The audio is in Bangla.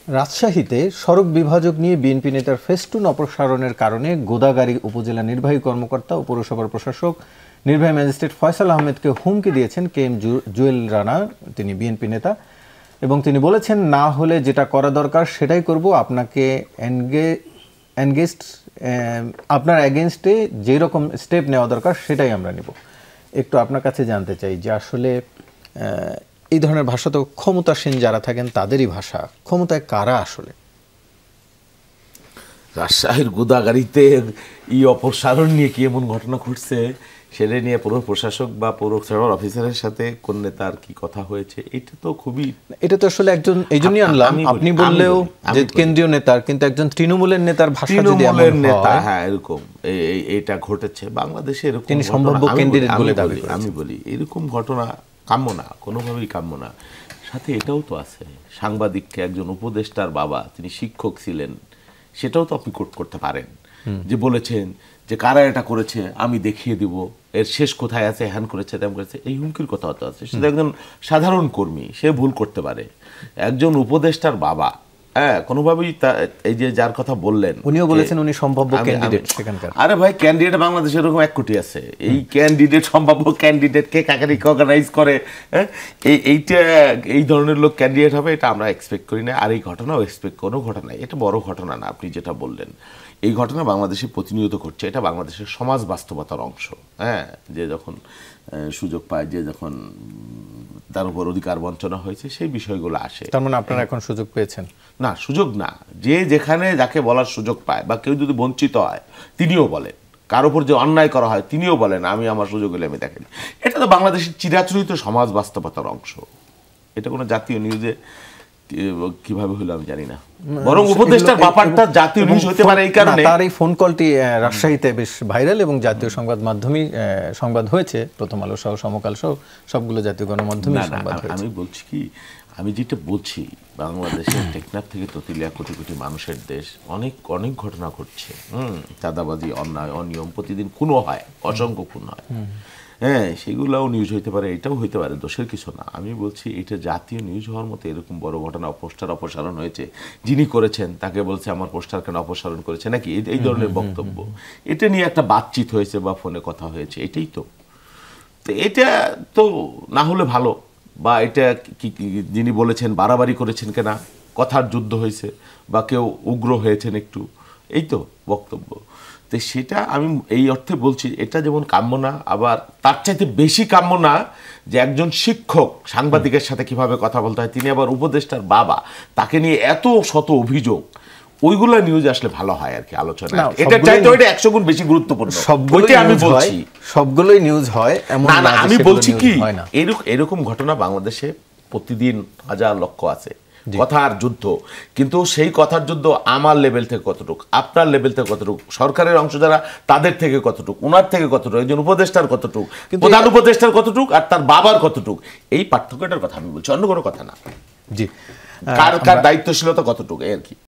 রাজশাহীতে সড়ক বিভাজক নিয়ে বিএনপি নেতার ফেস্টুন অপসারণের কারণে গোদাগাড়ী উপজেলা নির্বাহী কর্মকর্তা ও পৌরসভার প্রশাসক নির্বাহী ম্যাজিস্ট্রেট ফয়সাল আহমেদকে হুমকি দিয়েছেন কেএম জুয়েল রানা, তিনি বিএনপি নেতা, এবং তিনি বলেছেন, না হলে যেটা করা দরকার সেটাই করব, আপনাকে আপনার এগেনস্টে যেরকম স্টেপ নেওয়া দরকার সেটাই আমরা নেব। একটু আপনার কাছে জানতে চাই যে আসলে এই ধরনের ভাষা তো ক্ষমতাসীন যারা থাকেন তাদেরই ভাষা, ক্ষমতায় কারা আসলে? রাজশাহীর গোদাগাড়িতে এই অপসারণ নিয়ে কি এমন ঘটনা ঘটছে সেটা নিয়ে পৌর প্রশাসক বা পৌর অফিসারের সাথে কোন নেতার কি কথা হয়েছে, এটা তো খুবই, এটা তো আসলে একজন, এই জন্যই আনলাম, আপনি বললেও যে কেন্দ্রীয় নেতার, কিন্তু একজন তৃণমূলের নেতার ভাষা যদি এমন হয়, হ্যাঁ এরকম এটা ঘটেছে বাংলাদেশে, এরকম তিনি সম্ভাব্য ক্যান্ডিডেট বলে দাবি করেন। আমি বলি এরকম ঘটনা কাম্য না, কোনোভাবেই কাম্য না। সাথে এটাও তো আছে, সাংবাদিককে একজন উপদেষ্টার বাবা, তিনি শিক্ষক ছিলেন, সেটাও তো আপনি কোট করতে পারেন, যে বলেছেন যে কারা এটা করেছে আমি দেখিয়ে দিব, এর শেষ কোথায় আছে, হ্যান করেছে তেমন করেছে, এই হুমকির কথা তো আছে। সেটা একজন সাধারণ কর্মী, সে ভুল করতে পারে। একজন উপদেষ্টার বাবা, হ্যাঁ, কোনোভাবেই এই যে যার কথা বললেন, উনিও বলেছেন উনি সম্ভাব্য ক্যান্ডিডেট সেখানকার। আরে ভাই, ক্যান্ডিডেট বাংলাদেশে এরকম 1 কোটি আছে, এই ক্যান্ডিডেট, সম্ভাব্য ক্যান্ডিডেটকে কাকে রিকগনাইজ করে, হ্যাঁ, এইটা এই ধরনের লোক ক্যান্ডিডেট হবে, এটা আমরা এক্সপেক্ট করি না। আর এই ঘটনাও এক্সপেক্ট কোনো ঘটনা, এটা বড় ঘটনা না। আপনি যেটা বললেন, এই ঘটনা বাংলাদেশে প্রতিনিয়ত ঘটছে, এটা বাংলাদেশের সমাজ বাস্তবতার অংশ। হ্যাঁ, যে যখন সুযোগ পায়, যে যখন তার উপর অধিকার বঞ্চনা হয়েছে, সেই বিষয়গুলো আসে। তার মানে আপনারা এখন সুযোগ পেয়েছেন? না, সুযোগ না, যে যেখানে যাকে বলার সুযোগ পায়, বা কেউ যদি বঞ্চিত হয় তিনিও বলেন, কার উপর যে অন্যায় করা হয় তিনিও বলেন আমি আমার সুযোগ হলে আমি দেখেন। এটা তো বাংলাদেশের চিরাচরিত সমাজ বাস্তবতার অংশ। এটা কোনো জাতীয় নিউজে কিভাবে হলো আমি জানি না, বরং উপদেষ্টার ব্যাপারটা জাতীয় নিউজ হতে পারে এই কারণে। তার এই ফোন কলটি রাজশাহীতে বেশ ভাইরাল এবং জাতীয় সংবাদ মাধ্যমেই সংবাদ হয়েছে, প্রথম আলো সহ সমকাল সহ সবগুলো জাতীয় গণমাধ্যমে সংবাদ হয়েছে। আমি বলছি কি, আমি যেটা বলছি, বাংলাদেশের টেকনাফ থেকে ততুলিয়া কোটি কোটি মানুষের দেশ, অনেক অনেক ঘটনা ঘটছে, চাঁদাবাজি, অন্যায়, অনিয়ম, প্রতিদিন খুনও হয়, অসংখ্য খুন হয়। হ্যাঁ, সেগুলোও নিউজ হইতে পারে, এটাও হইতে পারে, দোষের কিছু না। আমি বলছি এটা জাতীয় নিউজ হওয়ার মতো এরকম বড় ঘটনা, পোস্টার অপসারণ হয়েছে, যিনি করেছেন তাকে বলছে আমার পোস্টার কেন অপসারণ করেছে নাকি, এই ধরনের বক্তব্য, এটা নিয়ে একটা বাতচিত হয়েছে বা ফোনে কথা হয়েছে, এটাই তো। এটা তো না হলে ভালো, বা এটা যিনি বলেছেন বাড়াবাড়ি করেছেন কেনা, কথার যুদ্ধ হয়েছে, বা কেউ উগ্র হয়েছেন একটু, এই তো বক্তব্য। তো সেটা আমি এই অর্থে বলছি, এটা যেমন কাম্য না, আবার তার চাইতে বেশি কাম্য না যে একজন শিক্ষক সাংবাদিকের সাথে কিভাবে কথা বলতে হয়, তিনি আবার উপদেষ্টার বাবা, তাকে নিয়ে এত শত অভিযোগ, ওইগুলো নিউজ আসলে ভালো হয় আর কি, আলোচনা। এটা চাইতে ওইটা 100 গুণ বেশি গুরুত্বপূর্ণ। সবগুলোই আমি বলছি, সবগুলোই নিউজ হয় এমন না। আমি বলছি কি, এরকম ঘটনা বাংলাদেশে প্রতিদিন হাজার লক্ষ আছে, কথার যুদ্ধ। কিন্তু সেই কথার যুদ্ধ আমার লেভেল থেকে কতটুক, আপনার লেভেল থেকে কতটুক, সরকারের অংশ যারা তাদের থেকে কতটুক, ওনার থেকে কতটুক, একজন উপদেষ্টার কতটুক, প্রধান উপদেষ্টার কতটুক, আর তার বাবার কতটুক, এই পার্থক্যটার কথা আমি বলছি, অন্য কোনো কথা না। জি, কার কার দায়িত্বশীলতা কতটুকু, এই আর কি।